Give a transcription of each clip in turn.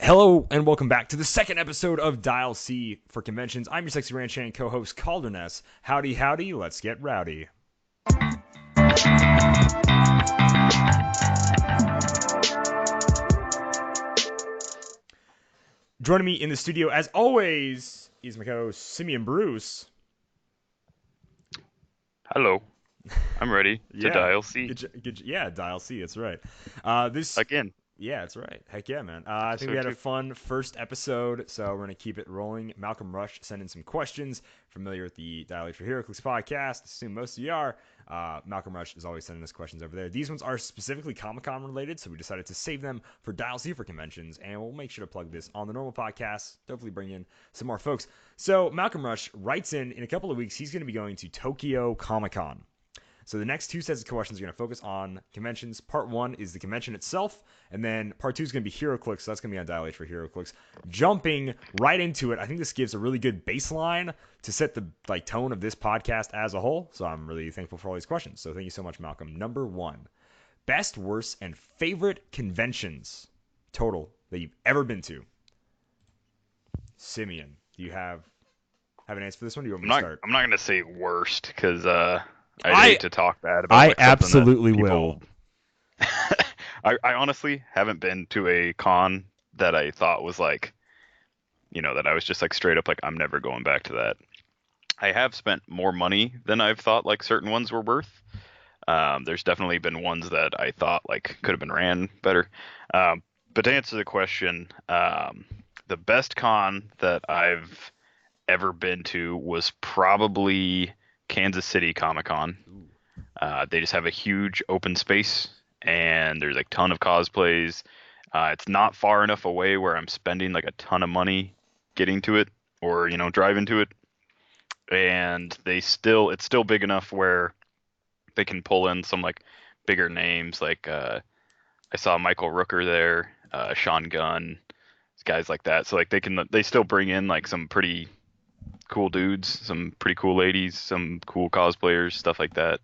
Hello and welcome back to the second episode of Dial C for Conventions. I'm your sexy ranch hand co-host Calder and S. Howdy, howdy, let's get rowdy. Joining me in the studio, as always, is my co-host Simeon Bruce. Hello, I'm ready to Yeah, dial C yeah, Dial C, that's right. This again. Yeah, that's right. Heck yeah, man. I think we Episode had a 2. fun first episode, so we're going to keep it rolling. Malcolm Rush sent in some questions. Familiar with the Dial for Heroclix podcast? Assume most of you are. Malcolm Rush is always sending us questions over there. These ones are specifically Comic Con related, so we decided to save them for Dial C for conventions, and we'll make sure to plug this on the normal podcast. Hopefully, bring in some more folks. So, Malcolm Rush writes in a couple of weeks, he's going to be going to Tokyo Comic Con. So the next two sets of questions are going to focus on conventions. Part one is the convention itself, and then part two is going to be HeroClix. So that's going to be on Dial H for HeroClix. Jumping right into it, I think this gives a really good baseline to set the tone of this podcast as a whole. So I'm really thankful for all these questions. So thank you so much, Malcolm. Number one, best, worst, and favorite conventions total that you've ever been to. Simeon, do you have an answer for this one? Or do you want I'm me to not. start? I'm not gonna say worst because I'd I hate to talk bad about I like something that absolutely will. people. I honestly haven't been to a con that I thought was like, that I was just like straight up like I'm never going back to that. I have spent more money than I've thought like certain ones were worth. There's definitely been ones that I thought like could have been ran better. But to answer the question, the best con that I've ever been to was probably Kansas City Comic Con. Ooh, They just have a huge open space and there's a ton of cosplays. It's not far enough away where I'm spending like a ton of money getting to it or driving to it. And it's still big enough where they can pull in some like bigger names like I saw Michael Rooker there, Sean Gunn, guys like that. So like they still bring in like some pretty cool dudes, some pretty cool ladies, some cool cosplayers, stuff like that.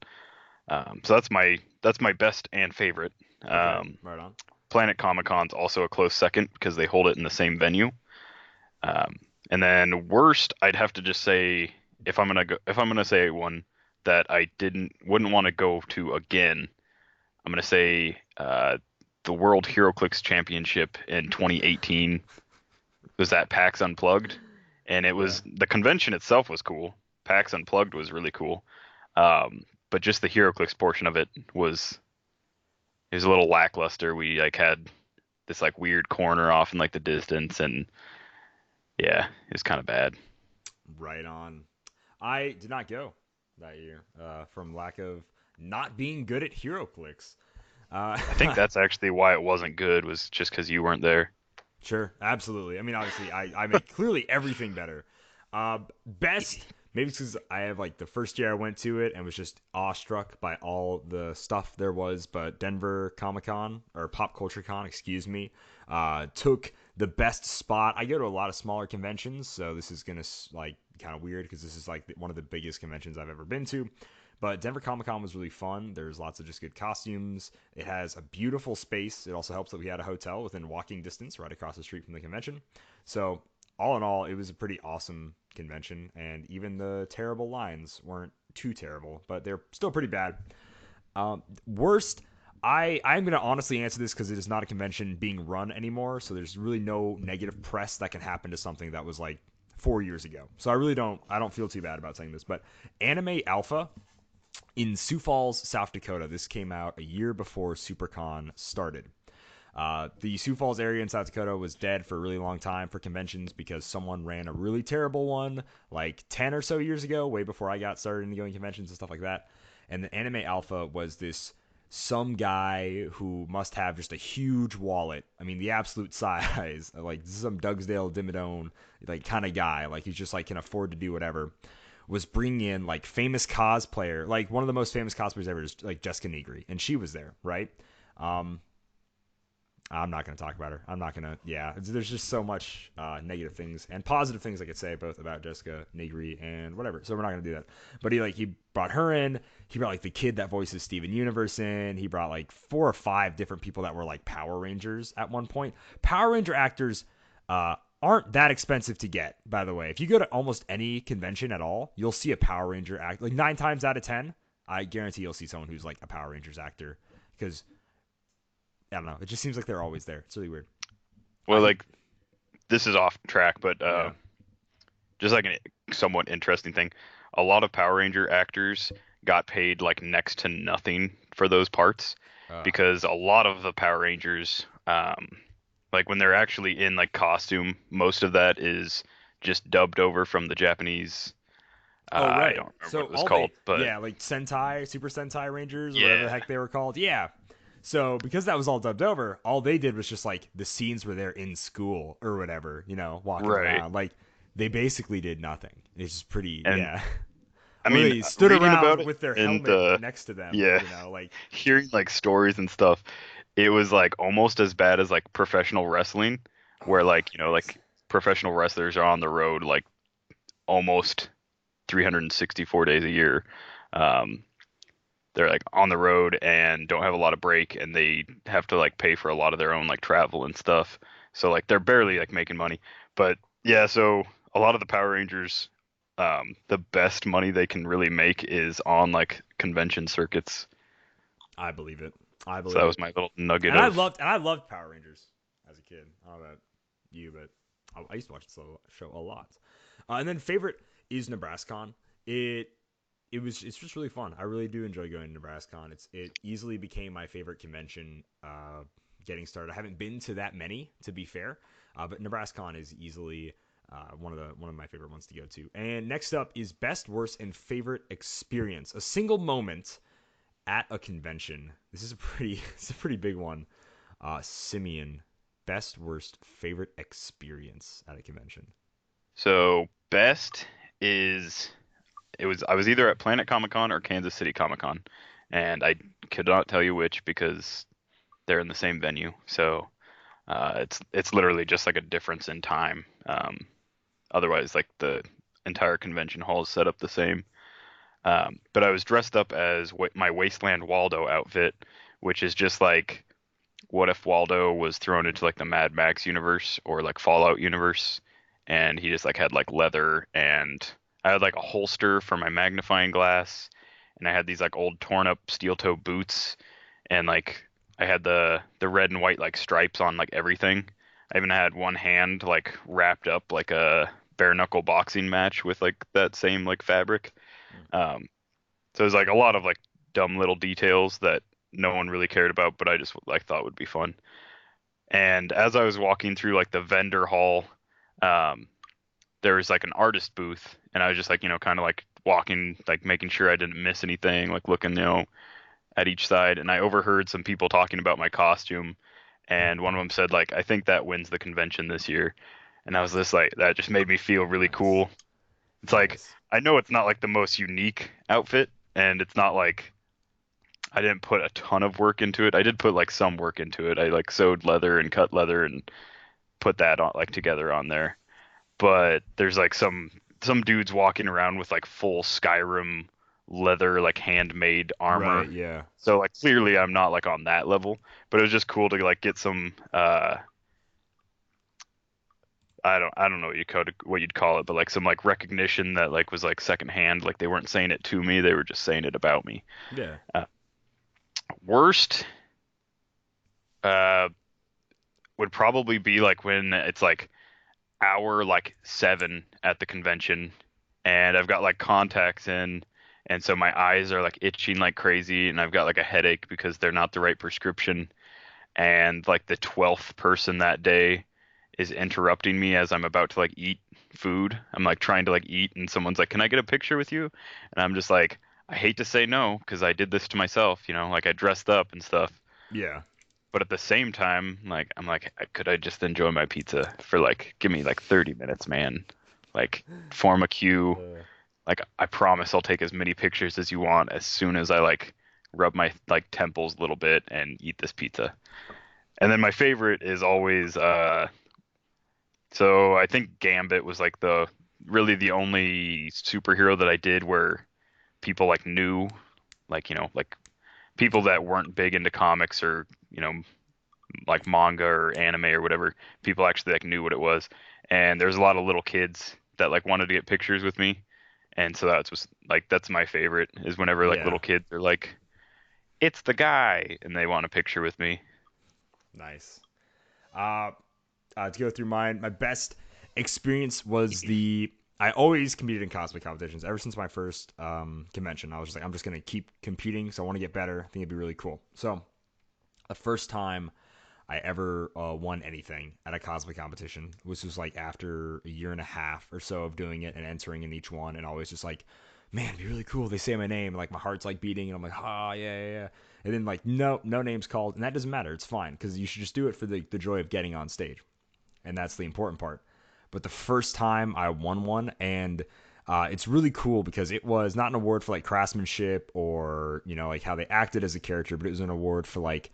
So that's my best and favorite. okay, Um, right on. Planet Comic Con's also a close second because they hold it in the same venue. Um, and then worst, I'd have to just say if I'm gonna say one that I didn't wouldn't want to go to again, I'm gonna say the World Heroclix Championship in 2018 was at PAX Unplugged, and it Yeah. was the convention itself was cool. PAX Unplugged was really cool, but just the HeroClix portion of was it was a little lackluster. We like had this like weird corner off in like the distance, and yeah, it was kind of bad. Right on. I did not go that year from lack of not being good at HeroClix. Uh, I think that's actually why it wasn't good was just because you weren't there. sure, absolutely. I mean, obviously, I make clearly everything better. Best, maybe because I have the first year I went to it and was just awestruck by all the stuff there was. But Denver Comic Con or Pop Culture Con, excuse me, took the best spot. I go to a lot of smaller conventions, so this is gonna kind of weird because this is one of the biggest conventions I've ever been to. But Denver Comic Con was really fun. There's lots of just good costumes. It has a beautiful space. It also helps that we had a hotel within walking distance right across the street from the convention. So, all in all, it was a pretty awesome convention. And even the terrible lines weren't too terrible, but they're still pretty bad. Worst, I'm going to honestly answer this because it is not a convention being run anymore. So, there's really no negative press that can happen to something that was 4 years ago. So, I don't feel too bad about saying this. But Anime Alpha in Sioux Falls, South Dakota. This came out a year before SuperCon started. The Sioux Falls area in South Dakota was dead for a really long time for conventions because someone ran a really terrible one 10 or so years ago, way before I got started into going conventions and stuff like that. And the Anime Alpha was this some guy who must have just a huge wallet. I mean, the absolute size, some Dugsdale Dimmadome kind of guy. He's just can afford to do whatever, was bringing in famous cosplayer, one of the most famous cosplayers ever is Jessica Negri, and she was there, right? Um, I'm not going to talk about her. I'm not going to. Yeah, there's just so much negative things and positive things I could say both about Jessica Negri and whatever. So we're not going to do that. But he brought her in. He brought like the kid that voices Steven Universe in. He brought like 4 or 5 different people that were like Power Rangers at one point. Power Ranger actors aren't that expensive to get, by the way. If you go to almost any convention at all, you'll see a Power Ranger act. Like 9 times out of 10, I guarantee you'll see someone who's like a Power Rangers actor because I don't know. It just seems like they're always there. It's really weird. Well, He, like this is off track, but yeah. just like a somewhat interesting thing, a lot of Power Ranger actors got paid like next to nothing for those parts Uh, because a lot of the Power Rangers, like when they're actually in like costume, most of that is just dubbed over from the Japanese. oh I right. don't remember So what it was all called, they but yeah like Sentai, Super Sentai Rangers or whatever the yeah, heck they were called. Yeah. So because that was all dubbed over, all they did was just like the scenes where they're in school or whatever, walking right. around. Like they basically did nothing. It's just pretty And yeah. I Or mean, they stood reading around about it with their and helmet next to them, yeah, like hearing like stories and stuff, it was like almost as bad as like professional wrestling, where oh, like nice. like professional wrestlers are on the road like almost 364 days a year. Um, they're like on the road and don't have a lot of break, and they have to like pay for a lot of their own like travel and stuff. So like they're barely like making money. But yeah, so a lot of the Power Rangers, the best money they can really make is on like convention circuits. I believe it. I So that believe was it. my little nugget And I of. loved and I loved Power Rangers as a kid. I don't know about you, but I used to watch the show a lot. And then favorite is NebraskaCon. It it's just really fun. I really do enjoy going to NebraskaCon. It easily became my favorite convention. Getting started, I haven't been to that many to be fair, but NebraskaCon is easily one of my favorite ones to go to. And next up is best, worst, and favorite experience. A single moment at a convention. This is a pretty it's a pretty big one. Simeon, best, worst, favorite experience at a convention. So best is I was either at Planet Comic Con or Kansas City Comic Con, and I could not tell you which because they're in the same venue. So it's literally just like a difference in time. Otherwise, like the entire convention hall is set up the same. But I was dressed up as my Wasteland Waldo outfit, which is just like what if Waldo was thrown into like the Mad Max universe or like Fallout universe, and he just like had like leather, and I had like a holster for my magnifying glass, and I had these like old torn up steel toe boots, and like I had the red and white like stripes on like everything. I even had one hand like wrapped up like a bare knuckle boxing match with like that same like fabric. Um, so it was like a lot of like dumb little details that no one really cared about, but I just like thought would be fun. And as I was walking through like the vendor hall, um, there was like an artist booth, and I was just like kind of like walking, like making sure I didn't miss anything, like looking at each side, and I overheard some people talking about my costume, and one of them said like I think that wins the convention this year, and I was just like that just made me feel really Nice, cool. It's like nice. I know it's not like the most unique outfit, and it's not like I didn't put a ton of work into it. I did put like some work into it. I like sewed leather and cut leather and put that on like together on there. But there's like some dudes walking around with like full Skyrim leather like handmade armor. Right, yeah. So like clearly I'm not like on that level, but it was just cool to like get some I don't know what you'd call it, but like some like recognition that like was like secondhand, like they weren't saying it to me, they were just saying it about me. Yeah. Uh, worst uh would probably be like when it's like hour like 7 at the convention and I've got like contacts in, and so my eyes are like itching like crazy, and I've got like a headache because they're not the right prescription, and like the 12th person that day is interrupting me as I'm about to like eat food. I'm like trying to like eat, and someone's like, "Can I get a picture with you?" And I'm just like, I hate to say no because I did this to myself, like I dressed up and stuff. Yeah. But at the same time, like I'm like, could I just enjoy my pizza for like, give me like 30 minutes, man? Like, form a queue. Uh, Like, I promise I'll take as many pictures as you want as soon as I like rub my like temples a little bit and eat this pizza. And then my favorite is always so I think Gambit was like the really the only superhero that I did where people like knew, like like people that weren't big into comics or like manga or anime or whatever, people actually like knew what it was. And there's a lot of little kids that like wanted to get pictures with me. And so that's just like that's my favorite is whenever like Yeah, little kids are like, "It's the guy," and they want a picture with me. nice. Uh, to go through mine, my best experience was the. I always competed in cosplay competitions ever since my first convention. I was just like, I'm just gonna keep competing, so I want to get better. I think it'd be really cool. So the first time I ever won anything at a cosplay competition, which was like after a year and a half or so of doing it and entering in each one, and always just like, man, it'd be really cool. They say my name, and like my heart's like beating, and I'm like, ah, oh, yeah, yeah, yeah. And then like, no name's called, and that doesn't matter. It's fine because you should just do it for the joy of getting on stage, and that's the important part. But the first time I won one, and it's really cool because it was not an award for like craftsmanship or like how they acted as a character, but it was an award for like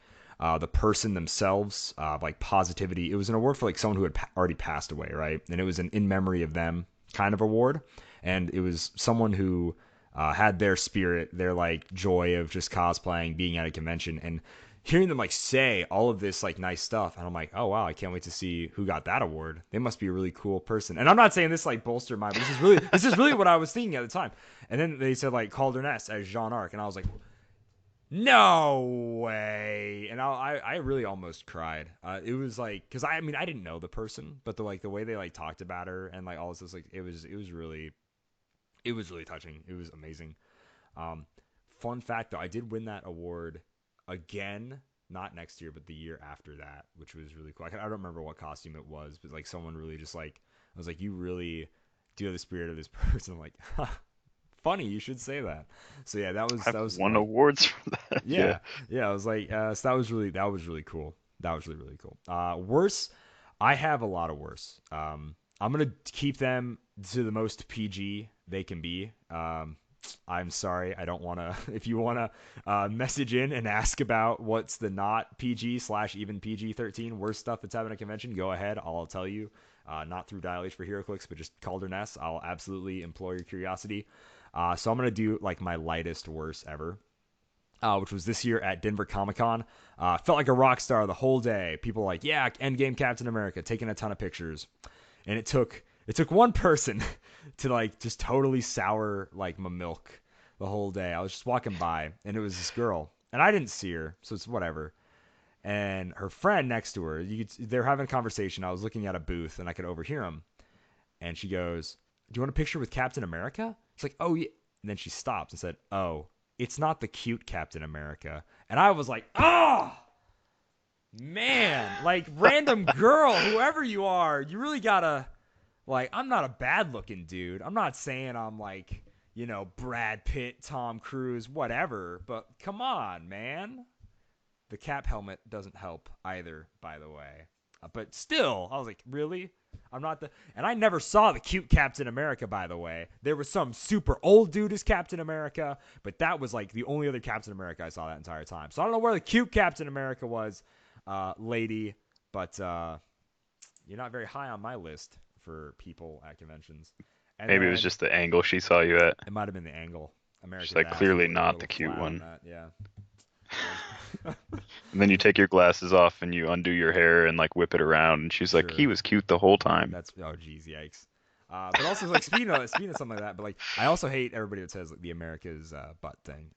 the person themselves, like positivity. It was an award for like someone who had already passed away, right? And it was an in memory of them kind of award, and it was someone who had their spirit, their like joy of just cosplaying, being at a convention, and hearing them like say all of this like nice stuff, and I'm like, oh wow, I can't wait to see who got that award. They must be a really cool person. And I'm not saying this like bolster mine, but this is really what I was thinking at the time. And then they said like Calder as Jean Arc, and I was like, no way. And I really almost cried. It was like because I mean I didn't know the person, but the way they like talked about her and like all this like it was really touching. It was amazing. Um, Fun fact though, I did win that award again, not next year, but the year after that, which was really cool. I don't remember what costume it was, but like someone really just like I was like, you really do have the spirit of this person. I'm like, huh, funny, you should say that. So yeah, that was I've that was won like awards for that. Yeah. yeah yeah. I was like, so that was really cool. That was really really cool. Worse, I have a lot of worse. I'm gonna keep them to the most PG they can be. I'm sorry, I don't want to. If you want to message in and ask about what's the not PG slash even PG-13 worst stuff that's happened at a convention, go ahead. I'll tell you. Not through Dial H for Heroclix, but just Calder. I'll absolutely implore your curiosity. So I'm gonna do like my lightest worst ever. Which was this year at Denver Comic Con. Felt like a rock star the whole day. People were like, yeah, Endgame Captain America, taking a ton of pictures, and it took one person to like just totally sour like my milk the whole day. I was just walking by, and it was this girl, and I didn't see her, so it's whatever. And her friend next to her, they're having a conversation. I was looking at a booth, and I could overhear them. And she goes, "Do you want a picture with Captain America?" It's like, "Oh yeah." And then she stops and said, "Oh, it's not the cute Captain America." And I was like, "Oh, man, like random girl, whoever you are, you really gotta like. I'm not a bad looking dude. I'm not saying I'm like, Brad Pitt, Tom Cruise, whatever. But come on, man. The cap helmet doesn't help either, by the way. But still, I was like, really? I'm not the. And I never saw the cute Captain America, by the way. There was some super old dude as Captain America, but that was like the only other Captain America I saw that entire time. So I don't know where the cute Captain America was, lady, but you're not very high on my list for people at conventions. And Maybe it was then just the angle she saw you at. it might have been the angle. She's America's like ass was clearly a not the little cute flat on one. that. Yeah. That was And then you take your glasses off and you undo your hair and like whip it around, and she's like, "He sure. was cute the whole time." That's oh geez, yikes. But also like speaking of something like that, but like I also hate everybody that says like the America's butt thing.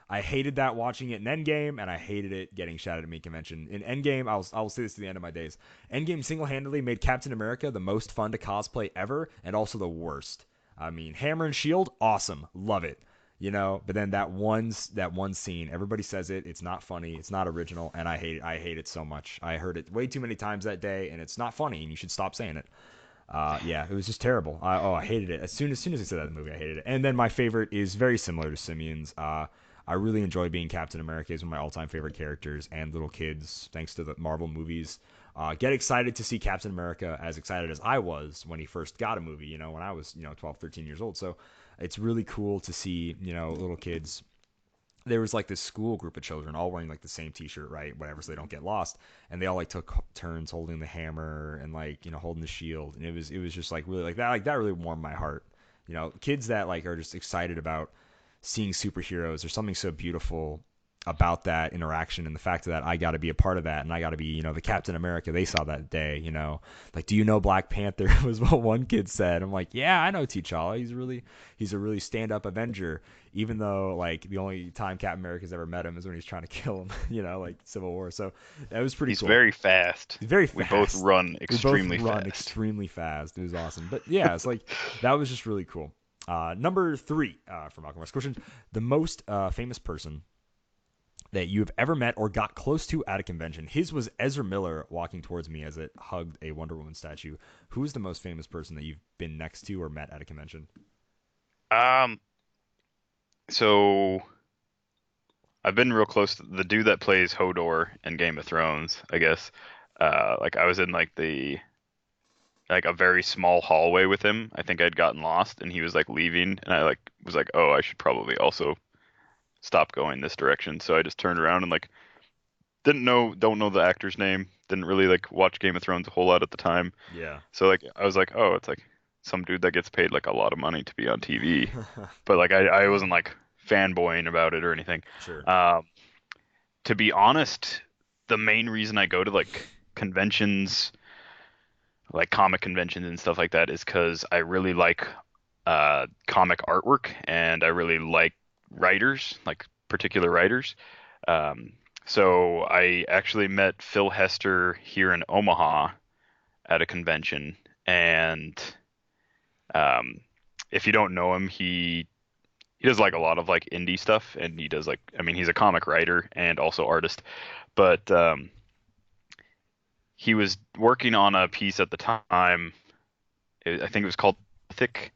I hated that watching it in Endgame, and I hated it getting shouted at me convention. In Endgame, I will say this to the end of my days. Endgame single-handedly made Captain America the most fun to cosplay ever, and also the worst. I mean, Hammer and Shield, awesome, love it. But then that one scene, everybody says it. It's not funny. It's not original, and I hate it. I hate it so much. I heard it way too many times that day, and it's not funny. And you should stop saying it. Yeah, it was just terrible. I hated it. As soon as I said that in the movie, I hated it. And then my favorite is very similar to Simeon's. I really enjoy being Captain America. He's one of my all-time favorite characters, and little kids, thanks to the Marvel movies, get excited to see Captain America as excited as I was when he first got a movie. When I was 12, 13 years old. So it's really cool to see little kids there was like this school group of children all wearing like the same T-shirt, right? Whatever, so they don't get lost. And they all like took turns holding the hammer and like holding the shield. And it was just like really like that really warmed my heart. Kids that like are just excited about seeing superheroes. There's something so beautiful about that interaction and the fact that I got to be a part of that and I got to be, the Captain America they saw that day, like, do you know Black Panther was what one kid said. I'm like, yeah, I know T'Challa. He's a really stand-up Avenger, even though like the only time Captain America's ever met him is when he's trying to kill him, like Civil War. So that was pretty He's cool. very fast. He's very We both fast. run We both extremely run fast. extremely fast. It was awesome. But yeah, it's like that was just really cool. Number three for Malcolm West question: the most famous person that you have ever met or got close to at a convention. His was Ezra Miller walking towards me as it hugged a Wonder Woman statue. Who is the most famous person that you've been next to or met at a convention? Um, so I've been real close to the dude that plays Hodor in Game of Thrones, I guess. Like I was in like a very small hallway with him. I think I'd gotten lost and he was like leaving and I like was like, "Oh, I should probably also stop going this direction." So I just turned around and like don't know the actor's name. Didn't really like watch Game of Thrones a whole lot at the time. Yeah. So like I was like, "Oh, it's like some dude that gets paid like a lot of money to be on TV." But like I wasn't like fanboying about it or anything. Sure. Um, to be honest, the main reason I go to like conventions, like comic conventions and stuff like that, is because I really like comic artwork and I really like writers, like particular writers. Um, so I actually met Phil Hester here in Omaha at a convention, and um, if you don't know him, he does like a lot of like indie stuff, and he does like I mean he's a comic writer and also artist, but he was working on a piece at the time. I think it was called Thick,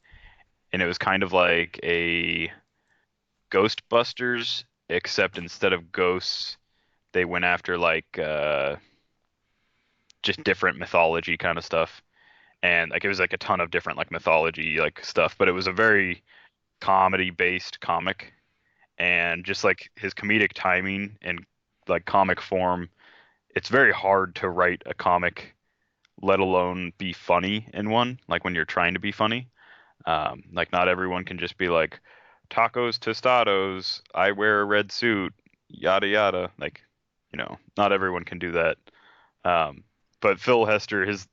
and it was kind of like a Ghostbusters, except instead of ghosts, they went after like just different mythology kind of stuff. And like it was like a ton of different like mythology like stuff, but it was a very comedy based comic, and just like his comedic timing and like comic form, it's very hard to write a comic, let alone be funny in one, like when you're trying to be funny. Like not everyone can just be like tacos tostados, I wear a red suit, yada yada. Like, not everyone can do that. Um, but Phil Hester, his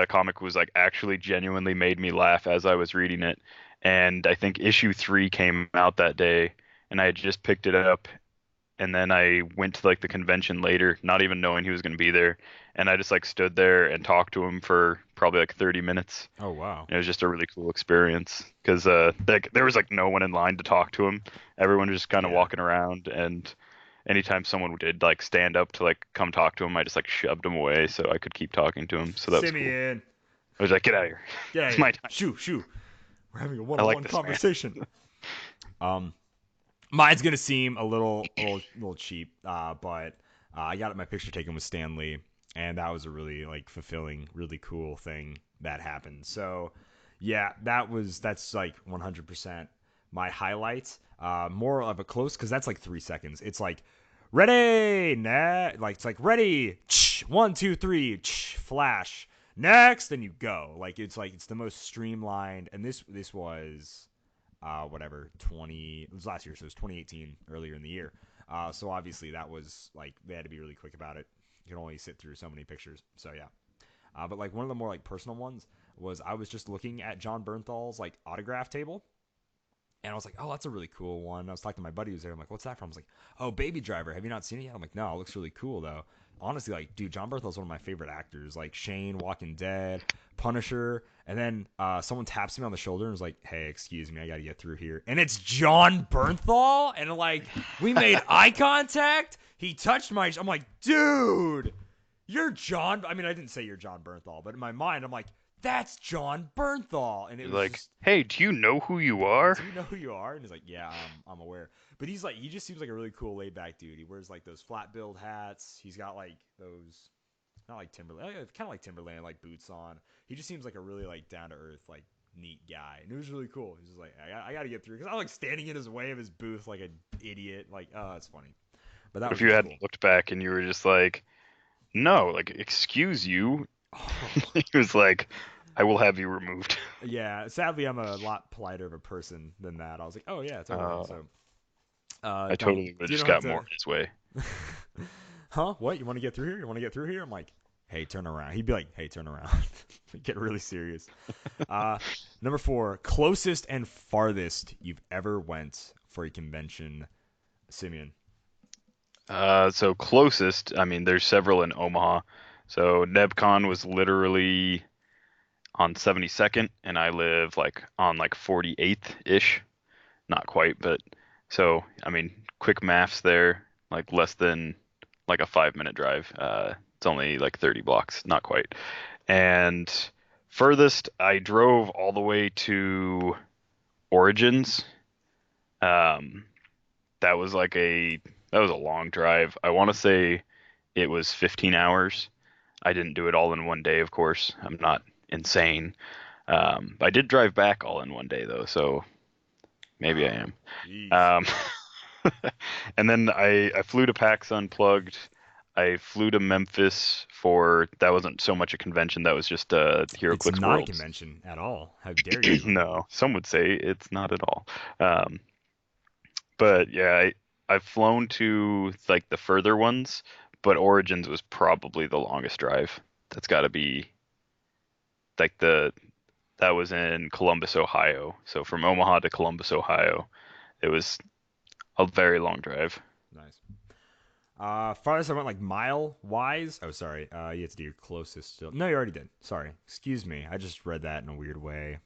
comic was like actually genuinely made me laugh as I was reading it. And I think issue 3 came out that day, and I had just picked it up, and then I went to like the convention later, not even knowing he was going to be there, and I just like stood there and talked to him for probably like 30 minutes. Oh wow. It was just a really cool experience because like there was like no one in line to talk to him. Everyone was just kind of Yeah. walking around, and anytime someone did like stand up to like come talk to him, I just like shoved him away so I could keep talking to him. So that was cool. Simeon, I was like, get out of here. get out of It's here. my time. Shoo, shoo. We're having a I like one-on-one this man. conversation. Um, Mine's gonna seem a little cheap, but I got my picture taken with Stan Lee, and that was a really like fulfilling, really cool thing that happened. So, yeah, that's like 100% my highlights. More of a close because that's like 3 seconds. It's like ready, like it's like ready, 1, 2, 3, flash, next, and you go. Like it's the most streamlined, and this was whatever 20 it was last year, so it was 2018 earlier in the year. So obviously that was like they had to be really quick about it. You can only sit through so many pictures, so yeah. But like one of the more like personal ones was I was just looking at John Bernthal's like autograph table, and I was like, oh, that's a really cool one. I was talking to my buddy who's there. I'm like, what's that from? I was like, oh, Baby Driver. Have you not seen it yet? I'm like, no, it looks really cool though. Honestly, like, dude, John Berthel's one of my favorite actors. Like Shane, Walking Dead, Punisher, and then someone taps me on the shoulder and is like, hey, excuse me, I got to get through here. And it's John Bernthal, and like we made eye contact. He touched my. I'm like, dude, you're John. I mean, I didn't say you're John Bernthal, but in my mind, I'm like, that's John Bernthal, and it He's was like, just hey, do you know who you are? do you know who you are? And he's like, yeah, I'm aware. But he's like, he just seems like a really cool, laid back dude. He wears like those flat billed hats. He's got like those, not like Timberland, kind of like Timberland, like boots on. He just seems like a really like down to earth, like neat guy, and it was really cool. He's just like, I got to get through because I'm like standing in his way of his booth like an idiot. Like, oh, it's funny, but that What if was you really hadn't cool. looked back and you were just like, no, like, excuse you? Oh, He was like, I will have you removed. yeah. Sadly, I'm a lot politer of a person than that. I was like, oh yeah, totally. Uh, So, I don't totally would have you just don't have got more to. in his way. Huh? What? You want to get through here? You want to get through here? I'm like, hey, turn around. He'd be like, hey, turn around. Get really serious. Uh, Number four, closest and farthest you've ever went for a convention, Simeon. So closest, I mean, there's several in Omaha. So NebCon was literally on 72nd, and I live like on like 48th ish. Not quite, but so I mean, quick maths there, like less than like a 5 minute drive. It's only like 30 blocks, not quite. And furthest, I drove all the way to Origins. Um, that was like that was a long drive. I want to say it was 15 hours. I didn't do it all in one day, of course. I'm not insane. I did drive back all in one day though, so maybe I Oh, am. jeez. Um, and then I flew to PAX Unplugged. I flew to Memphis for that wasn't so much a convention, that was just It's Heroclix not a Worlds. convention at all. How dare you? No, some would say it's not at all. Um, but yeah, I've flown to like the further ones, but Origins was probably the longest drive. That's got to be like that was in Columbus, Ohio. So from Omaha to Columbus, Ohio, it was a very long drive. Nice. Farthest I went like mile wise. Oh, sorry. You have to do your closest still. No, you already did. Sorry. Excuse me. I just read that in a weird way.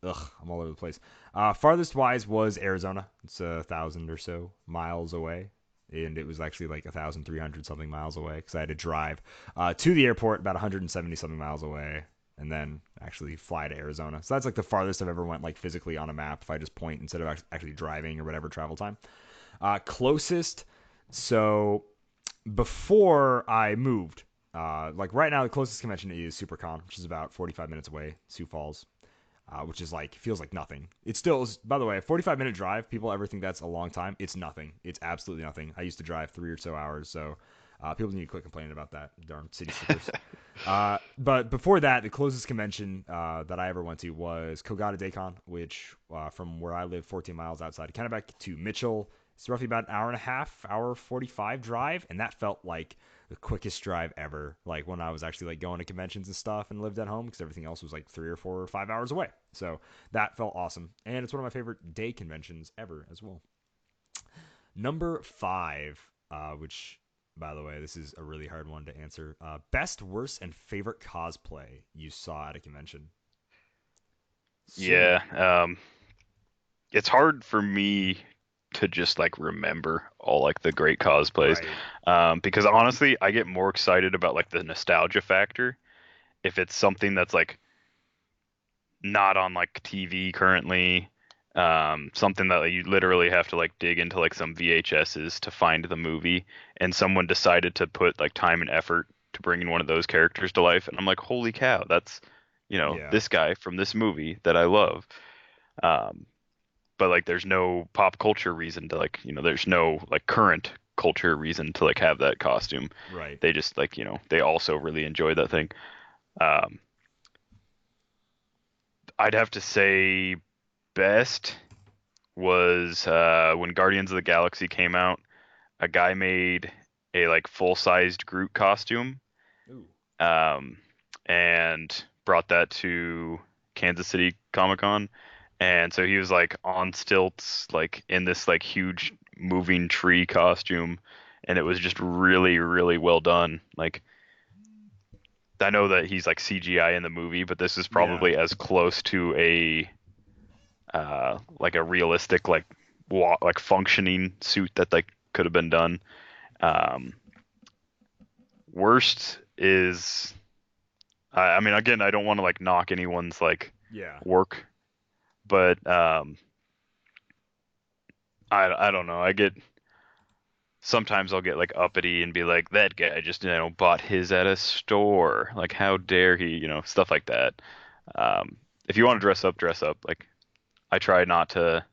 Ugh, I'm all over the place. Farthest wise was Arizona. It's 1,000 or so miles away, and it was actually like 1,300 something miles away because I had to drive to the airport about 170 something miles away, and then actually fly to Arizona. So that's like the farthest I've ever went like physically on a map if I just point instead of actually driving or whatever travel time. Closest, so before I moved, like right now the closest convention is SuperCon, which is about 45 minutes away, Sioux Falls, which is like feels like nothing. It still is. By the way, a 45-minute drive. People ever think that's a long time? It's nothing. It's absolutely nothing. I used to drive 3 or so hours, so people need to quit complaining about that. Darn city slickers. But before that, the closest convention that I ever went to was Kogata Daycon, which from where I live, 14 miles outside, kind of back to Mitchell. It's roughly about an hour and a half, hour 45 drive, and that felt like the quickest drive ever. Like when I was actually like going to conventions and stuff and lived at home because everything else was like 3 or 4 or 5 hours away. So that felt awesome, and it's one of my favorite day conventions ever as well. Number five, which by the way, this is a really hard one to answer. Best, worst, and favorite cosplay you saw at a convention. Yeah, Simeon. it's hard for me to just like remember all like the great cosplays, Right. because honestly, I get more excited about like the nostalgia factor if it's something that's like not on like TV currently, something that you literally have to like dig into like some VHSs to find the movie, and someone decided to put like time and effort to bringing one of those characters to life, and I'm like, holy cow, that's Yeah. this guy from this movie that I love. Um, but like there's no pop culture reason to like there's no like current culture reason to like have that costume. Right. They just like they also really enjoy that thing. um I'd have to say best was when Guardians of the Galaxy came out. A guy made a like full-sized Groot costume, Ooh. um and brought that to Kansas City Comic Con. And so he was like on stilts, like in this like huge moving tree costume, and it was just really, really well done. Like I know that he's like CGI in the movie, but this is Yeah. probably as close to a like a realistic like functioning suit that like could have been done. Um, Worst is I mean again I don't want to like knock anyone's like Yeah. work, but I don't know. I get sometimes I'll get like uppity and be like, that guy just, bought his at a store. Like, how dare he, stuff like that. Um, if you want to dress up, dress up. Like I try not to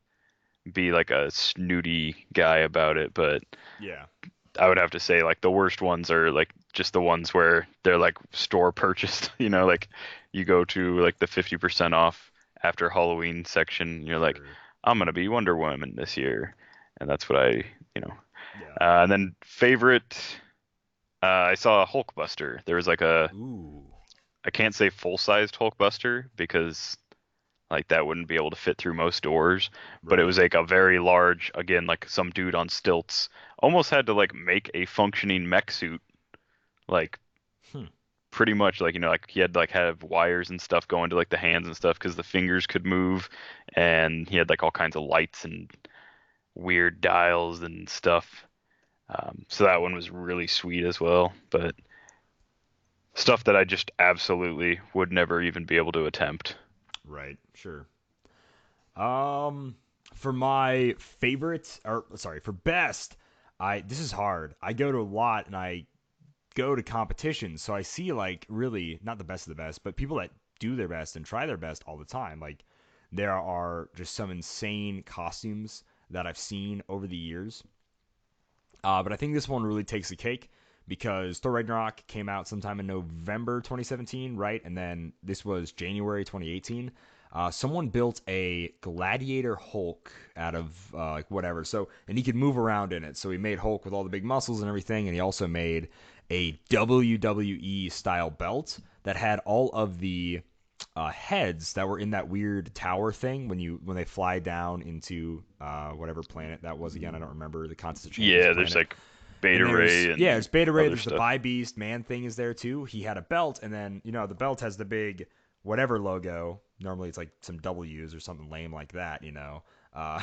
be like a snooty guy about it, but Yeah. I would have to say like the worst ones are like just the ones where they're like store purchased, like you go to like the 50% off after Halloween section, and you're like, Sure. I'm gonna be Wonder Woman this year. And that's what you know. Yeah. And then favorite, I saw a Hulkbuster. There was like Ooh. I can't say full-sized Hulkbuster because like that wouldn't be able to fit through most doors, but it Right. was like a very large, again, like some dude on stilts almost had to like make a functioning mech suit, like Hmm. pretty much like like he had to like have wires and stuff going to like the hands and stuff because the fingers could move, and he had like all kinds of lights and weird dials and stuff. So that one was really sweet as well, but stuff that I just absolutely would never even be able to attempt. Right. Sure. Um, for my favorite, or sorry, for best, this is hard. I go to a lot and I go to competitions, so I see like really not the best of the best, but people that do their best and try their best all the time. Like there are just some insane costumes that I've seen over the years. But I think this one really takes the cake because Thor Ragnarok came out sometime in November 2017, right? And then this was January 2018. Someone built a Gladiator Hulk out of like whatever. So, and he could move around in it. So he made Hulk with all the big muscles and everything, and he also made a WWE style belt that had all of the heads that were in that weird tower thing when they fly down into whatever planet that was again. I don't remember the Contest of Champions Yeah, there's planet. like And Beta there's Ray yeah, and there's Beta Ray. other There's the stuff. Bi Beast man thing is there too. He had a belt, and then the belt has the big whatever logo. Normally it's like some W's or something lame like that. Uh,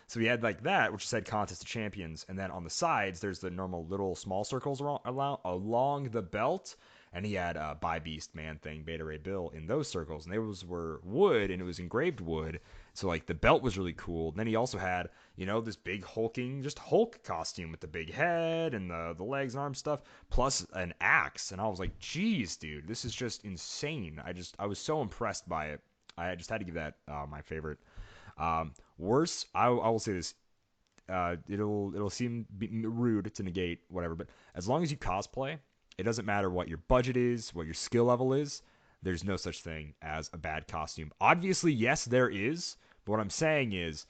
so he had like that, which said Contest of Champions, and then on the sides there's the normal little small circles along the belt, and he had a Bi Beast man thing, Beta Ray Bill in those circles, and those were wood, and it was engraved wood. So like the belt was really cool. And then he also had this big hulking, just Hulk costume with the big head and the legs and arm stuff, plus an axe. And I was like, geez, dude, this is just insane. I was so impressed by it. I just had to give that my favorite. Worse, I will say this. It'll seem rude to negate whatever, but as long as you cosplay, it doesn't matter what your budget is, what your skill level is. There's no such thing as a bad costume. Obviously, yes, there is. But what I'm saying is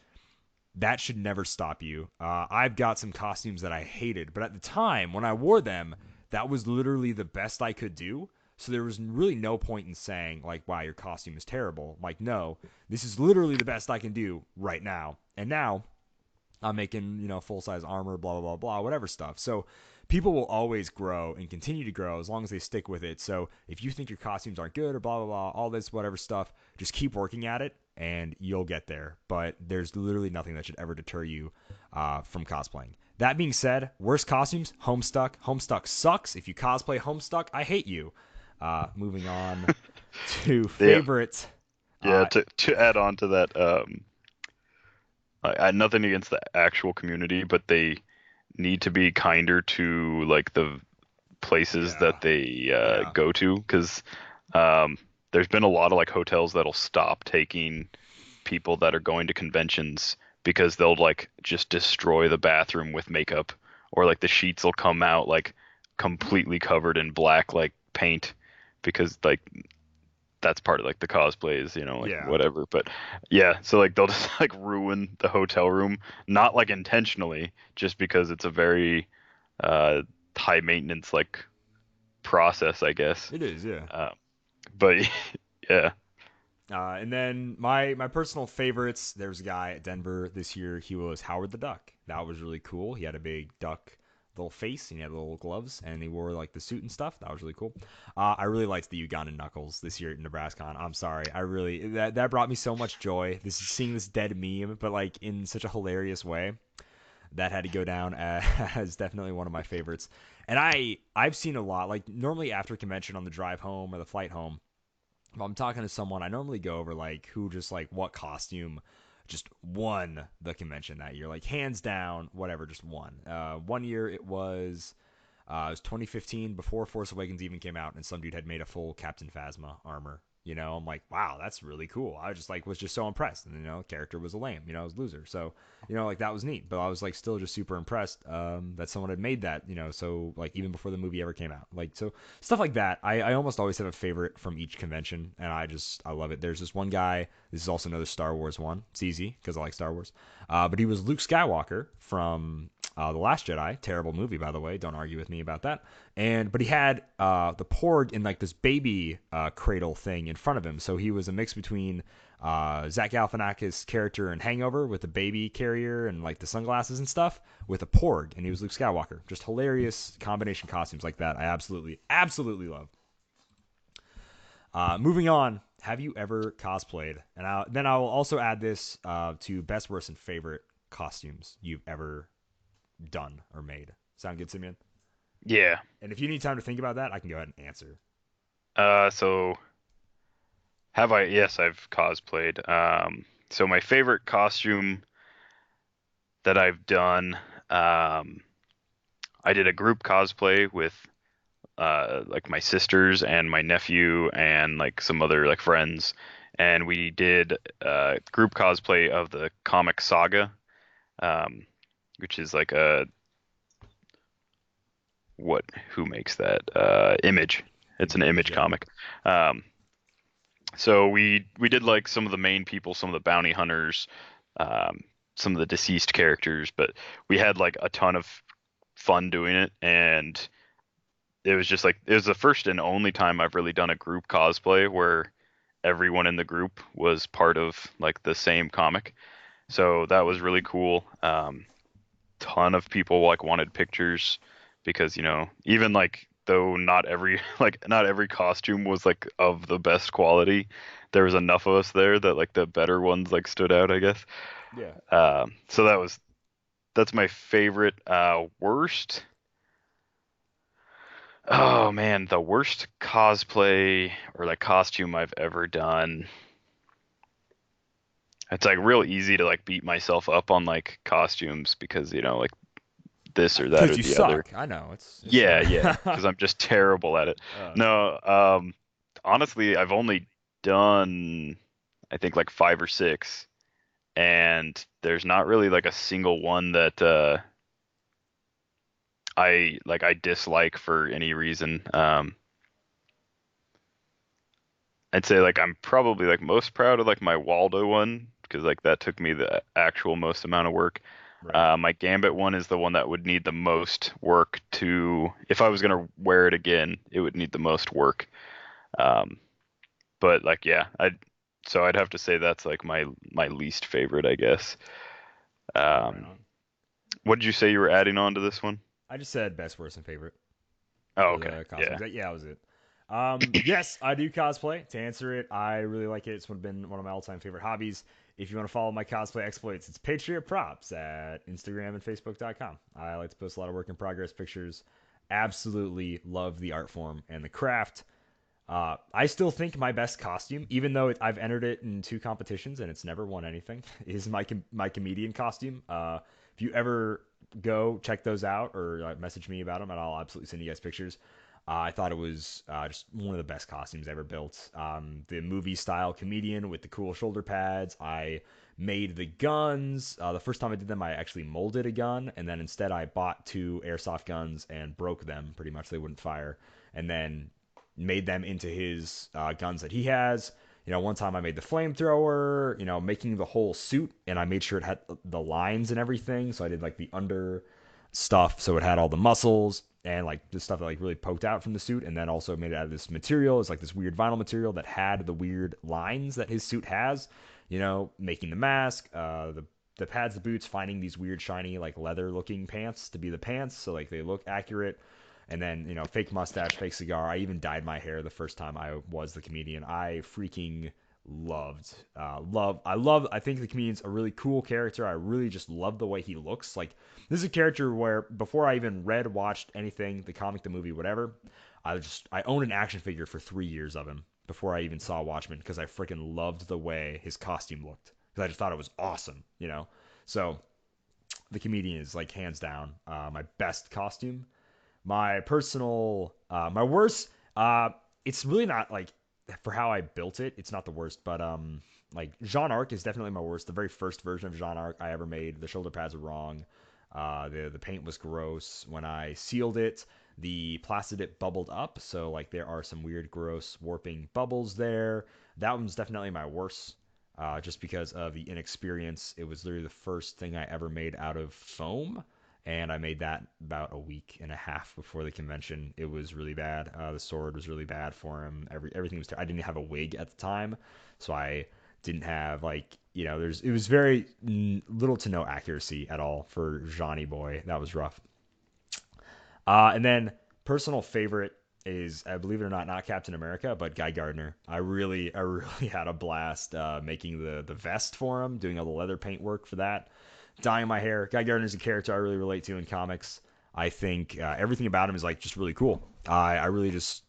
that should never stop you. I've got some costumes that I hated, but at the time when I wore them, that was literally the best I could do. So there was really no point in saying like, "Wow, your costume is terrible." Like, no, this is literally the best I can do right now. And now I'm making full size armor, blah blah blah blah, whatever stuff. So people will always grow and continue to grow as long as they stick with it. So if you think your costumes aren't good or blah blah blah, all this whatever stuff, just keep working at it and you'll get there. But there's literally nothing that should ever deter you from cosplaying. That being said, worst costumes, Homestuck. Homestuck sucks. If you cosplay Homestuck, I hate you. Moving on to Yeah, favorite. yeah. Uh, To add on to that, I had nothing against the actual community, but they need to be kinder to like the places yeah, that they yeah, go to, because um, there's been a lot of like hotels that'll stop taking people that are going to conventions because they'll like just destroy the bathroom with makeup, or like the sheets will come out like completely covered in black like paint because like that's part of like the cosplays, like yeah. whatever. But yeah, so like they'll just like ruin the hotel room, not like intentionally, just because it's a very uh high maintenance like process, I guess. It is, yeah. Uh, but yeah, And then my personal favorites. There was a guy at Denver this year. He was Howard the Duck. That was really cool. He had a big duck little face and he had little gloves and he wore like the suit and stuff. That was really cool. I really liked the Ugandan Knuckles this year at NebraskaCon. I'm sorry. I really that brought me so much joy. This is seeing this dead meme, but like in such a hilarious way. That had to go down as definitely one of my favorites. And I've seen a lot. Like normally after convention on the drive home or the flight home, if I'm talking to someone, I normally go over like who just like what costume just won the convention that year, like hands down, whatever, just won. One year it was 2015 before Force Awakens even came out, and some dude had made a full Captain Phasma armor. I'm like, wow, that's really cool. I just like was just so impressed, and the character was a lame, it was a loser. So like that was neat. But I was like still just super impressed that someone had made that, so like even before the movie ever came out. Like so stuff like that. I almost always have a favorite from each convention, and I love it. There's this one guy. This is also another Star Wars one. It's easy because I like Star Wars. But he was Luke Skywalker from The Last Jedi. Terrible movie, by the way. Don't argue with me about that. But he had the Porg in like this baby cradle thing in front of him. So he was a mix between Zach Galifianakis' character in Hangover with the baby carrier and like the sunglasses and stuff with a Porg, and he was Luke Skywalker. Just hilarious combination costumes like that. I absolutely, absolutely love. Moving on, have you ever cosplayed? And then I will also add this to best, worst, and favorite costumes you've ever done or made. Sound good, Simeon? Yeah. And if you need time to think about that, I can go ahead and answer. So have I? Yes, I've cosplayed. So my favorite costume that I've done, um, I did a group cosplay with like my sisters and my nephew and like some other like friends, and we did group cosplay of the comic Saga, um, which is like a what? Who makes that? Image. It's an Image, Image yeah. comic. Um, so we did like some of the main people, some of the bounty hunters, um, some of the deceased characters, but we had like a ton of fun doing it, and it was just like it was the first and only time I've really done a group cosplay where everyone in the group was part of like the same comic. So that was really cool. Ton of people like wanted pictures because even like though not every like not every costume was like of the best quality, there was enough of us there that like the better ones like stood out, I guess. Yeah. So that's my favorite. Worst. Oh man, the worst cosplay or like costume I've ever done. It's like real easy to like beat myself up on like costumes because like this or that Because or you the other. suck. I know. It's Yeah, fine. yeah, because I'm just terrible at it. uh, No, honestly, I've only done I think like five or six, and there's not really like a single one that I dislike for any reason. I'd say like I'm probably like most proud of like my Waldo one because like that took me the actual most amount of work. right. My Gambit one is the one that would need the most work to, if I was gonna wear it again, it would need the most work. Um, but like yeah, I'd have to say that's like my least favorite, I guess. Right Um, on. what did you say you were adding on to this one? I just said best, worst, and favorite Oh, for okay, the costumes. yeah, Yeah, that was it. Yes, I do cosplay. To answer it, I really like it. It's been one of my all-time favorite hobbies. If you want to follow my cosplay exploits, it's Patriot Props at Instagram and Facebook.com. I like to post a lot of work in progress pictures. Absolutely love the art form and the craft. I still think my best costume, even though I've entered it in two competitions and it's never won anything, is my comedian costume. If you ever go check those out or message me about them, and I'll absolutely send you guys pictures. I thought it was just one of the best costumes ever built. The movie style comedian with the cool shoulder pads. I made the guns. The first time I did them, I actually molded a gun, and then instead I bought two airsoft guns and broke them. Pretty much, they wouldn't fire. And then made them into his guns that he has. One time I made the flamethrower, making the whole suit, and I made sure it had the lines and everything. So I did like the under stuff, so it had all the muscles and like the stuff that like really poked out from the suit, and then also made it out of this material. It's like this weird vinyl material that had the weird lines that his suit has. Making the mask, the pads, the boots, finding these weird shiny like leather looking pants to be the pants, so like they look accurate. And then, fake mustache, fake cigar. I even dyed my hair the first time I was the comedian. I freaking I think the comedian's a really cool character. I really just love the way he looks. Like, this is a character where before I even read, watched anything, the comic, the movie, whatever, I owned an action figure for 3 years of him before I even saw Watchmen because I freaking loved the way his costume looked. Because I just thought it was awesome. So the comedian is like hands down my best costume. My worst, it's really not like for how I built it, it's not the worst, but like Jean Arc is definitely my worst. The very first version of Jean Arc I ever made, the shoulder pads were wrong. The paint was gross. When I sealed it, the plastic bubbled up, so like there are some weird, gross warping bubbles there. That one's definitely my worst, just because of the inexperience. It was literally the first thing I ever made out of foam, and I made that about a week and a half before the convention. It was really bad. The sword was really bad for him. Everything was. I didn't have a wig at the time, so I didn't have like there's it was very little to no accuracy at all for Johnny Boy. That was rough. And then personal favorite is, believe it or not Captain America, but Guy Gardner. I really had a blast making the vest for him, doing all the leather paint work for that, dyeing my hair. Guy Gardner's a character I really relate to in comics. I think everything about him is like just really cool. I really just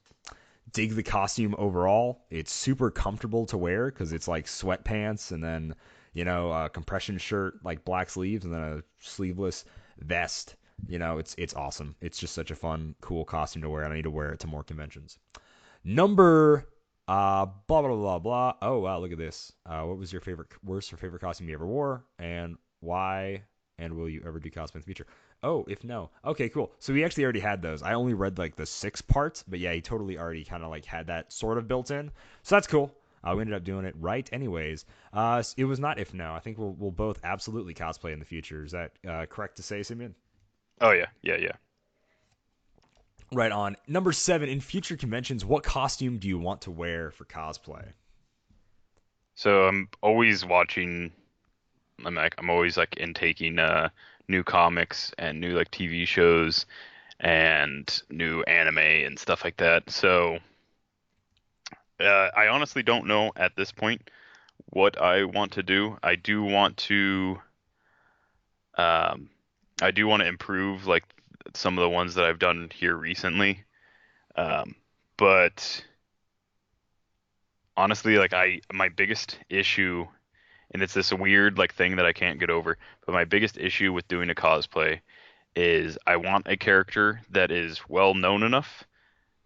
dig the costume overall. It's super comfortable to wear because it's like sweatpants and then a compression shirt like black sleeves and then a sleeveless vest. It's awesome. It's just such a fun, cool costume to wear, and I need to wear it to more conventions. Number blah blah blah blah. Oh wow, look at this. What was your worst or favorite costume you ever wore, and why? And will you ever do cosplay in the future? Oh, if no. Okay, cool. So we actually already had those. I only read like the 6 parts, but yeah, he totally already kind of like had that sort of built in. So that's cool. We ended up doing it right anyways. It was not if no. I think we'll both absolutely cosplay in the future. Is that correct to say, Simeon? Oh yeah, yeah, yeah. Right on. Number 7, in future conventions, what costume do you want to wear for cosplay? So I'm always watching. I'm always like intaking new comics and new like TV shows and new anime and stuff like that. So I honestly don't know at this point what I want to do. Um, I do want to improve like some of the ones that I've done here recently. Um, but honestly, like my biggest issue, and it's this weird like thing that I can't get over, but my biggest issue with doing a cosplay is I want a character that is well known enough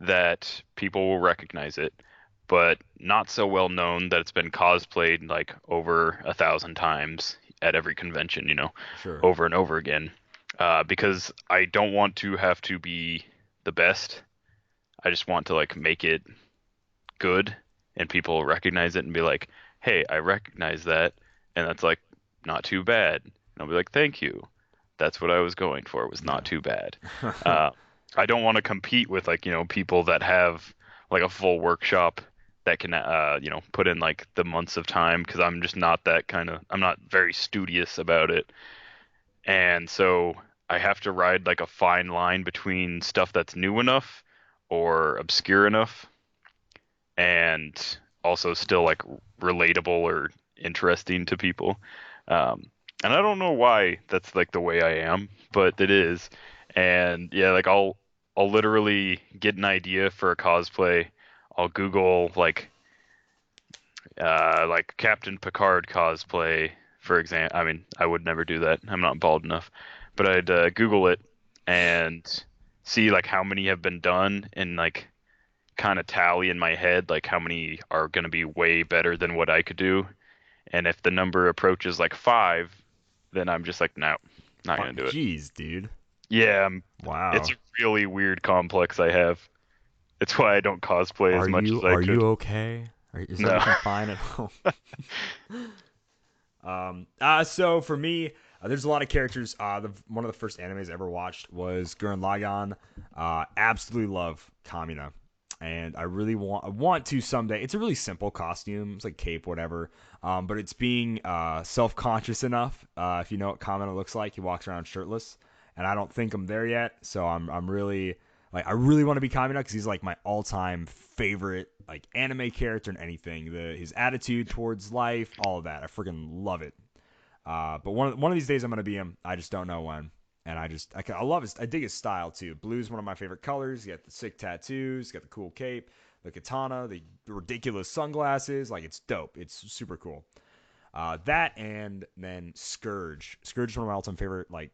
that people will recognize it, but not so well known that it's been cosplayed like over 1,000 times at every convention, Sure. over and over again. Because I don't want to have to be the best. I just want to like make it good and people recognize it and be like, "Hey, I recognize that," and that's like not too bad. And I'll be like, "Thank you. That's what I was going for. It was not too bad." Yeah. Uh, I don't want to compete with like people that have like a full workshop that can put in like the months of time because I'm just not that kind of. I'm not very studious about it, and so I have to ride like a fine line between stuff that's new enough or obscure enough and also still like relatable or interesting to people. And I don't know why that's like the way I am, but it is. And yeah, like I'll literally get an idea for a cosplay. I'll Google like Captain Picard cosplay, for example. I mean, I would never do that. I'm not bald enough, but I'd Google it and see like how many have been done and like kind of tally in my head like how many are going to be way better than what I could do. And if the number approaches like 5, then I'm just like, no, not going to do it. Jeez, dude. Yeah, it's Wow. a really weird complex I have. It's why I don't cosplay as Are much you as I are you could. okay? Is No. everything fine at home? So for me, there's a lot of characters. One of the first animes I ever watched was Gurren Lagann. Absolutely love Kamina, and I want to someday. It's a really simple costume. It's like cape, whatever. But it's being self-conscious enough. If you know what Kamina looks like, he walks around shirtless, and I don't think I'm there yet. So I'm really like I really want to be Kamina because he's like my all-time favorite like anime character in anything. His attitude towards life, all of that. I freaking love it. But one of these days I'm gonna be him. I just don't know when. And I love his. I dig his style too. Blue's one of my favorite colors. He got the sick tattoos. He got the cool cape, the katana, the ridiculous sunglasses. Like it's dope. It's super cool. That and then Scourge. Scourge is one of my all-time favorite like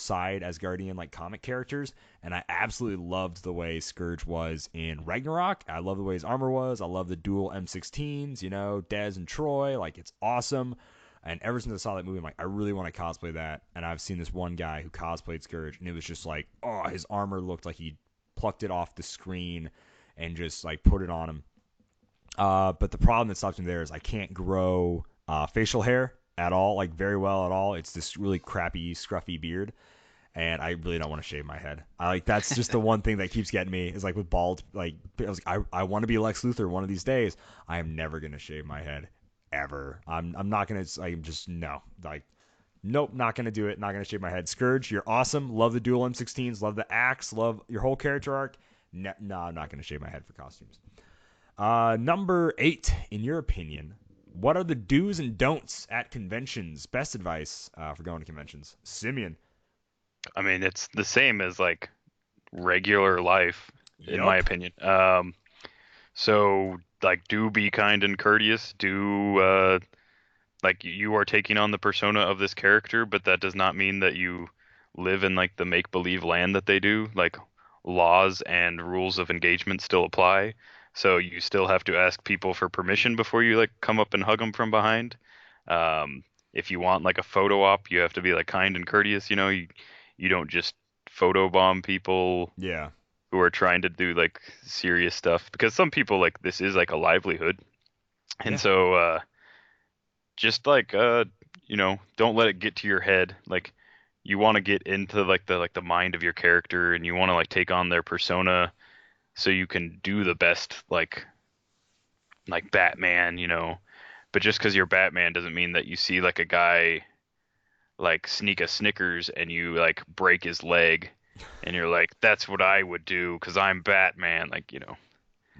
side Asgardian like comic characters, and I absolutely loved the way Scourge was in Ragnarok. I love the way his armor was. I love the dual M16s, Dez and Troy. Like, it's awesome. And ever since I saw that movie, I'm like, I really want to cosplay that. And I've seen this one guy who cosplayed Scourge, and it was just like, oh, his armor looked like he plucked it off the screen and just like put it on him. But the problem that stops me there is I can't grow facial hair at all, like very well at all. It's this really crappy, scruffy beard, and I really don't want to shave my head. That's just the one thing that keeps getting me is like with bald. Like I want to be Lex Luthor one of these days. I am never gonna shave my head ever. I'm not gonna. I'm just no. Like nope, not gonna do it. Not gonna shave my head. Scourge, you're awesome. Love the dual M16s. Love the axe. Love your whole character arc. No, I'm not gonna shave my head for costumes. Number 8, in your opinion, what are the do's and don'ts at conventions? Best advice for going to conventions. Simeon. I mean, it's the same as like regular life, in my Yup. opinion. So like, do be kind and courteous. Do like you are taking on the persona of this character, but that does not mean that you live in like the make believe land that they do. Like laws and rules of engagement still apply. So you still have to ask people for permission before you like come up and hug them from behind. If you want like a photo op, you have to be like kind and courteous. You don't just photo bomb people Yeah. who are trying to do like serious stuff because some people like this is like a livelihood. And Yeah. so just like don't let it get to your head. Like you want to get into like the mind of your character and you want to like take on their persona so you can do the best like Batman. But just because you're Batman doesn't mean that you see like a guy like sneak a Snickers and you like break his leg and you're like that's what I would do because I'm Batman, like.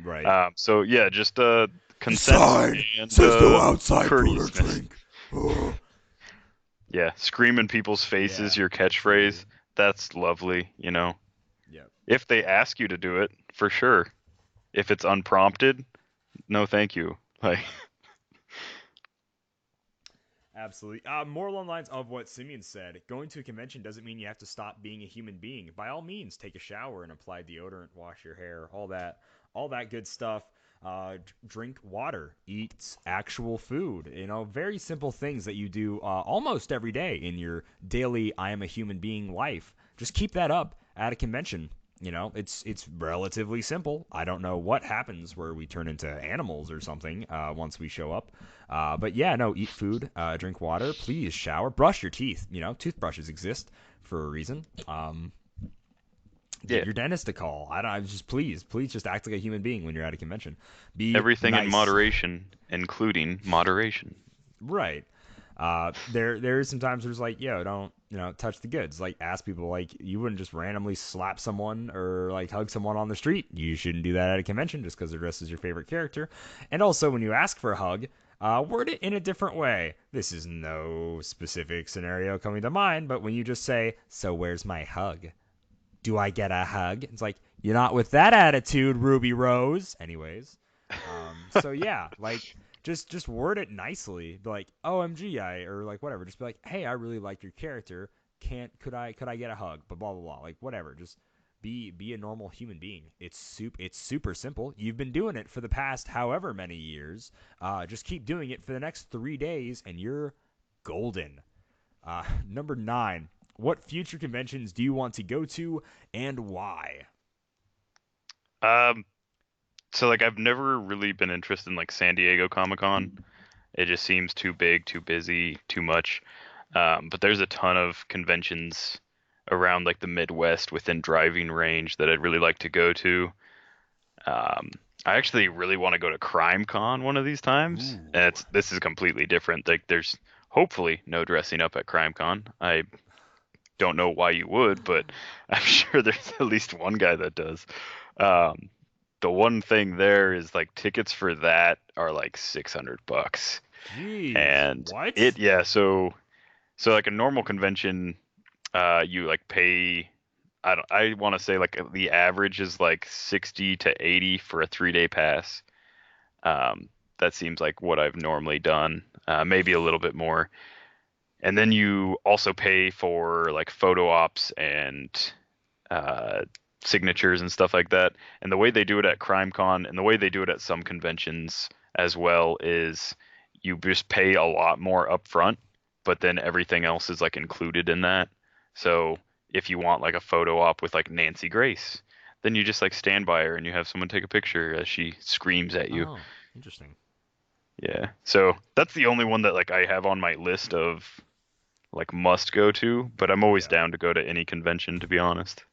Right. So yeah, just The consent sign and says no outside food or courteousness. drink. Oh. Yeah, scream in people's faces Yeah. your Absolutely. catchphrase. That's lovely. Yeah. If they ask you to do it, for sure. If it's unprompted, no thank you. Like, Absolutely. More along the lines of what Simeon said. Going to a convention doesn't mean you have to stop being a human being. By all means, take a shower and apply deodorant, wash your hair, all that good stuff. Drink water, eat actual food. Very simple things that you do almost every day in your daily "I am a human being" life. Just keep that up at a convention. It's relatively simple. I don't know what happens where we turn into animals or something once we show up. But yeah, no, eat food, drink water, please shower, brush your teeth. Toothbrushes exist for a reason. Give yeah, your dentist a call. I just please just act like a human being when you're at a convention. Be everything in nice. moderation, including moderation. Right. There is sometimes there's like, yo, don't touch the goods. Like ask people like you wouldn't just randomly slap someone or like hug someone on the street. You shouldn't do that at a convention just because they're dressed as your favorite character. And also when you ask for a hug, word it in a different way. This is no specific scenario coming to mind, but when you just say, "So where's my hug? Do I get a hug?" It's like you're not with that attitude, Ruby Rose. Anyways, so yeah, like just word it nicely. Be like, "OMG, or like whatever. Just be like, "Hey, I really like your character. Can't could I get a hug?" But blah blah blah. Like whatever. Just be a normal human being. It's super simple. You've been doing it for the past however many years. Just keep doing it for the next 3 days, and you're golden. Number 9. What future conventions do you want to go to and why? Um, so like I've never really been interested in like San Diego Comic-Con. It just seems too big, too busy, too much. But there's a ton of conventions around like the Midwest within driving range that I'd really like to go to. Um, I actually really want to go to CrimeCon one of these times, and Ooh. this is completely different. Like, there's hopefully no dressing up at CrimeCon. I don't know why you would, but I'm sure there's at least one guy that does. Um, the one thing there is like tickets for that are like $600, Jeez. and What? yeah. So like a normal convention, you like pay. I want to say like the average is like 60 to 80 for a 3-day pass. That seems like what I've normally done. Maybe a little bit more. And then you also pay for like photo ops and uh, signatures and stuff like that. And the way they do it at CrimeCon and the way they do it at some conventions as well is you just pay a lot more upfront, but then everything else is like included in that. So if you want like a photo op with like Nancy Grace, then you just like stand by her and you have someone take a picture as she screams at you. Oh, interesting. Yeah. So that's the only one that like I have on my list of like must go to, but I'm always Yeah. down to go to any convention to be honest.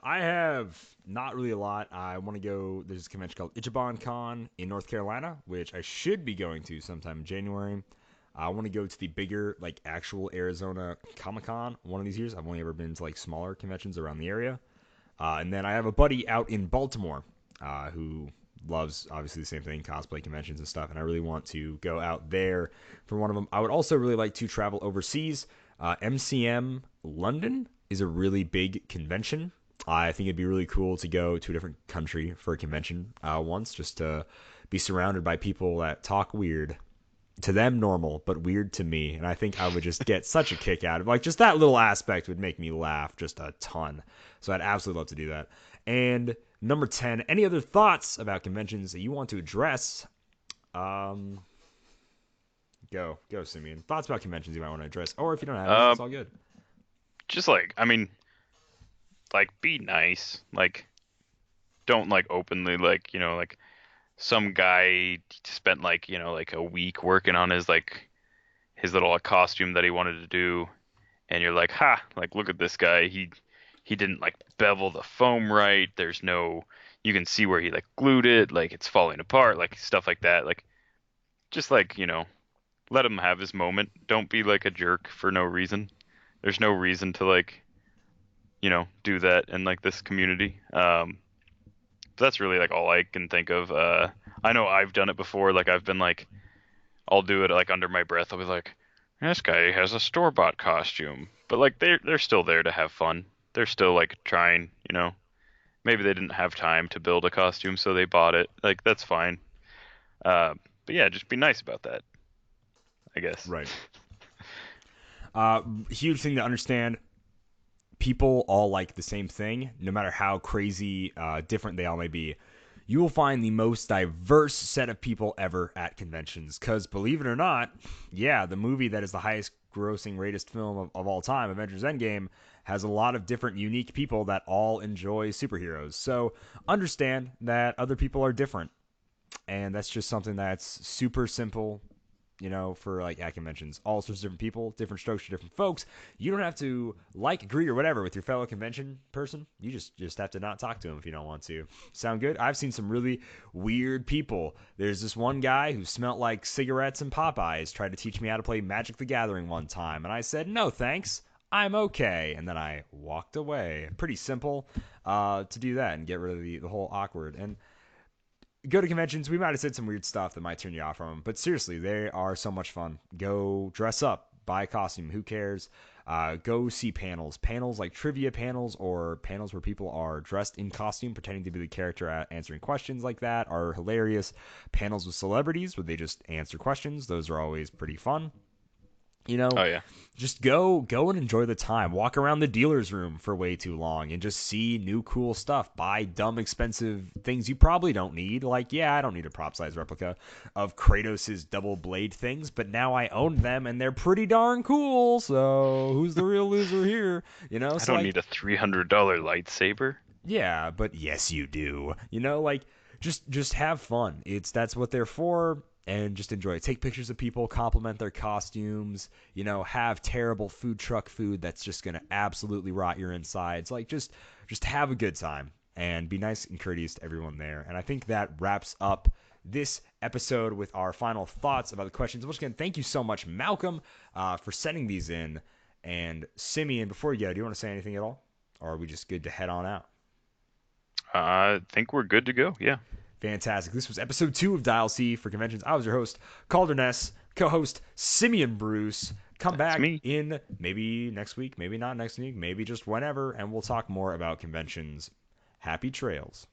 I have not really a lot. I want to go. There's a convention called Ichiban Con in North Carolina, which I should be going to sometime in January. I want to go to the bigger, like actual Arizona Comic Con one of these years. I've only ever been to like smaller conventions around the area. And then I have a buddy out in Baltimore who loves obviously the same thing, cosplay conventions and stuff. And I really want to go out there for one of them. I would also really like to travel overseas. MCM London is a really big convention. I think it'd be really cool to go to a different country for a convention once, just to be surrounded by people that talk weird. To them, normal, but weird to me. And I think I would just get such a kick out of it. Like, just that little aspect would make me laugh just a ton. So I'd absolutely love to do that. And number 10, any other thoughts about conventions that you want to address? Um, go, Simeon. Thoughts about conventions you might want to address. Or if you don't have any, Uh, it's all good. just like I mean, like be nice. Like don't like openly like, like some guy spent like, like a week working on his little costume that he wanted to do and you're like, "Ha, like look at this guy. He didn't like bevel the foam right. There's no you can see where he like glued it, like it's falling apart, like stuff like that." Like just like, let him have his moment. Don't be like a jerk for no reason. There's no reason to like, do that in like this community. That's really like all I can think of. I know I've done it before. Like I've been like, I'll do it like under my breath. I'll be like, this guy has a store-bought costume, but like they're still there to have fun. They're still like trying, Maybe they didn't have time to build a costume, so they bought it. Like that's fine. Uh, but yeah, just be nice about that, I guess. Right. Uh, Huge thing to understand. People all like the same thing, no matter how crazy different they all may be. You will find the most diverse set of people ever at conventions. Because believe it or not, yeah, the movie that is the highest grossing rated film of all time, Avengers Endgame, has a lot of different unique people that all enjoy superheroes. So understand that other people are different. And that's just something that's super simple, for like at conventions. All sorts of different people, different strokes for different folks. You don't have to like, agree, or whatever with your fellow convention person. You just have to not talk to them if you don't want to. Sound good? I've seen some really weird people. There's this one guy who smelled like cigarettes and Popeyes, tried to teach me how to play Magic the Gathering one time, and I said, no thanks. I'm okay. And then I walked away. Pretty simple to do that and get rid of the whole awkward. And go to conventions. We might have said some weird stuff that might turn you off from them, but seriously, they are so much fun. Go dress up, buy a costume. Who cares? Go see panels like trivia panels or panels where people are dressed in costume, pretending to be the character answering questions like that are hilarious. Panels with celebrities where they just answer questions. Those are always pretty fun. You know, Oh yeah. just go and enjoy the time. Walk around the dealer's room for way too long and just see new cool stuff. Buy dumb expensive things you probably don't need. Like, yeah, I don't need a prop size replica of Kratos' double blade things, but now I own them and they're pretty darn cool. So who's the real loser here? I So don't like, need a $300 lightsaber. yeah, but yes, you do. Like just have fun. That's what they're for, and just enjoy it. Take pictures of people, compliment their costumes. Have terrible food truck food that's just gonna absolutely rot your insides. Like just have a good time and be nice and courteous to everyone there. And I think that wraps up this episode with our final thoughts about the questions. Once again, thank you so much, Malcolm, for sending these in. And Simeon, before you go, do you want to say anything at all? Or are we just good to head on out? I think we're good to go. Yeah, Fantastic. This was episode 2 of Dial C for Conventions. I was your host, Calder Ness, co-host Simeon Bruce. Come that's back me. in maybe next week, maybe not next week, maybe just whenever, and we'll talk more about conventions. Happy trails.